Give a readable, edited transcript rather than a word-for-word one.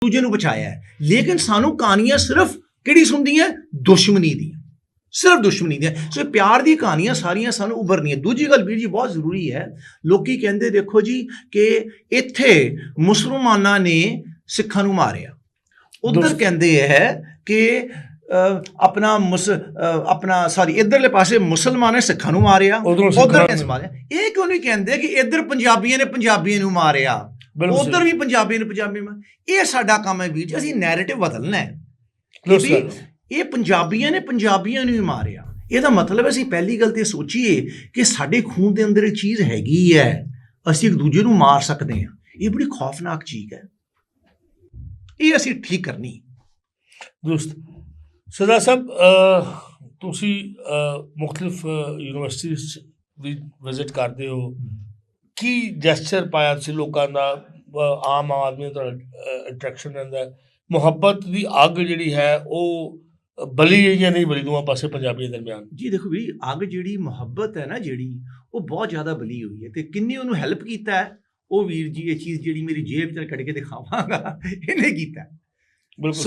ਦੂਜੇ ਨੂੰ ਬਚਾਇਆ ਹੈ। ਲੇਕਿਨ ਸਾਨੂੰ ਕਹਾਣੀਆਂ ਸਿਰਫ ਕਿਹੜੀ ਸੁਣਦੀਆਂ? ਦੁਸ਼ਮਣੀ ਦੀਆਂ, ਸਿਰਫ ਦੁਸ਼ਮਣੀ ਦੀਆਂ। ਸੋ ਪਿਆਰ ਦੀ ਕਹਾਣੀਆਂ ਸਾਰੀਆਂ ਸਾਨੂੰ ਉਭਰਨੀਆਂ। ਦੂਜੀ ਗੱਲ ਵੀਰ ਜੀ ਬਹੁਤ ਜ਼ਰੂਰੀ ਹੈ, ਲੋਕੀ ਕਹਿੰਦੇ ਦੇਖੋ ਜੀ ਕਿ ਇੱਥੇ ਮੁਸਲਮਾਨਾਂ ਨੇ ਸਿੱਖਾਂ ਨੂੰ ਮਾਰਿਆ, ਉਧਰ ਕਹਿੰਦੇ ਹੈ ਕਿ ਇੱਧਰਲੇ ਪਾਸੇ ਮੁਸਲਮਾਨ ਨੇ ਸਿੱਖਾਂ ਨੂੰ ਮਾਰਿਆ, ਉਧਰ ਨੇ ਮਾਰਿਆ। ਇਹ ਕਿਉਂ ਨਹੀਂ ਕਹਿੰਦੇ ਕਿ ਇੱਧਰ ਪੰਜਾਬੀਆਂ ਨੇ ਪੰਜਾਬੀਆਂ ਨੂੰ ਮਾਰਿਆ, ਉਧਰ ਵੀ ਪੰਜਾਬੀ ਨੇ ਪੰਜਾਬੀ ਨੂੰ? ਇਹ ਸਾਡਾ ਕੰਮ ਹੈ ਵੀਰ ਜੀ, ਅਸੀਂ ਨੈਰੇਟਿਵ ਬਦਲਣਾ ਹੈ। ਇਹ ਪੰਜਾਬੀਆਂ ਨੇ ਪੰਜਾਬੀਆਂ ਨੂੰ ਹੀ ਮਾਰਿਆ, ਇਹਦਾ ਮਤਲਬ ਅਸੀਂ ਪਹਿਲੀ ਗੱਲ ਤੇ ਸੋਚੀਏ ਕਿ ਸਾਡੇ ਖੂਨ ਦੇ ਅੰਦਰ ਇਹ ਚੀਜ਼ ਹੈਗੀ ਹੈ, ਅਸੀਂ ਇੱਕ ਦੂਜੇ ਨੂੰ ਮਾਰ ਸਕਦੇ ਹਾਂ। ਇਹ ਬੜੀ ਖੌਫਨਾਕ ਚੀਜ਼ ਹੈ, ਇਹ ਅਸੀਂ ਠੀਕ ਕਰਨੀ। ਦੋਸਤ ਸਰਦਾਰ ਸਾਹਿਬ, ਤੁਸੀਂ ਮੁਖਤਲਿਫ ਯੂਨੀਵਰਸਿਟੀਜ਼ ਵੀ ਵਿਜ਼ਿਟ ਕਰਦੇ ਹੋ, ਕੀ ਜੈਸਚਰ ਪਾਇਆ ਤੁਸੀਂ ਲੋਕਾਂ ਦਾ? ਆਮ ਆਦਮੀ ਦਾ ਅਟਰੈਕਸ਼ਨ ਰਹਿੰਦਾ, ਮੁਹੱਬਤ ਦੀ ਅੱਗ ਜਿਹੜੀ ਹੈ ਉਹ ਬਲੀ ਹੈ ਜਾਂ ਨਹੀਂ ਬਲੀ ਦੋਵਾਂ ਪਾਸੇ ਪੰਜਾਬੀਆਂ ਦਰਮਿਆਨ? ਜੀ ਦੇਖੋ ਵੀ ਅੱਗ ਜਿਹੜੀ ਮੁਹੱਬਤ ਹੈ ਨਾ, ਜਿਹੜੀ ਉਹ ਬਹੁਤ ਜ਼ਿਆਦਾ ਬਲੀ ਹੋਈ ਹੈ। ਤੇ ਕਿੰਨੇ ਉਹਨੂੰ ਹੈਲਪ ਕੀਤਾ ਹੈ? ਉਹ ਵੀਰ ਜੀ ਇਹ ਚੀਜ਼ ਜਿਹੜੀ ਮੇਰੀ ਜੇਬ 'ਚ ਕੱਢ ਕੇ ਦਿਖਾਵਾਂਗਾ, ਇਹਨੇ ਕੀਤਾ। ਬਿਲਕੁਲ।